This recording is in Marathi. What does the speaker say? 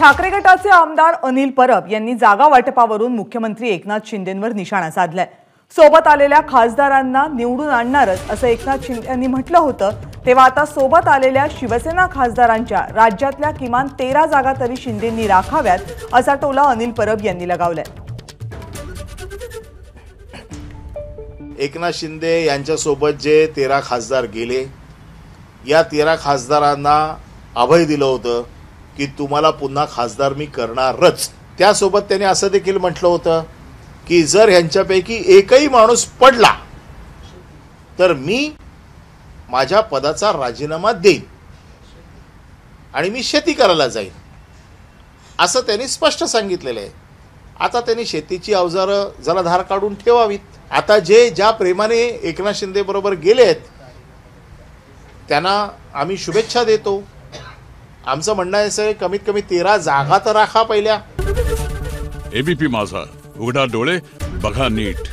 ठाकरे गटाचे आमदार अनिल परब यांनी जागा वाटपावरून मुख्यमंत्री एकनाथ शिंदेंवर निशाणा साधलाय। सोबत आलेल्या खासदारांना निवडून आणणारच असं एकनाथ शिंदे यांनी म्हटलं होतं, तेव्हा आता सोबत आलेल्या शिवसेना खासदारांच्या राज्यातल्या किमान 13 जागा तरी शिंदेंनी राखाव्यात असा टोला अनिल परब यांनी लगावलाय। एकनाथ शिंदे यांच्यासोबत जे 13 खासदार गेले, या 13 खासदारांना अभय दिलं होतं की तुम्हाला पुन्हा खासदार मी करणारच। त्यासोबत त्यांनी असं देखील म्हटलं होतं की जर ह्यांच्यापैकी एकही माणूस पडला तर मी माझ्या पदाचा राजीनामा देईन आणि मी शेती करायला जाईन, असं त्यांनी स्पष्ट सांगितलेलं आहे। आता त्यांनी शेतीची अवजारं जरा धार काढून ठेवावीत। आता जे ज्या प्रेमाने एकनाथ शिंदे बरोबर गेलेत त्यांना आम्ही शुभेच्छा देतो। आमचं म्हणणं आहे कमीत कमी 13 जागा तर राखा पहिल्या। एबीपी माझा, उघडा डोळे बघा नीट।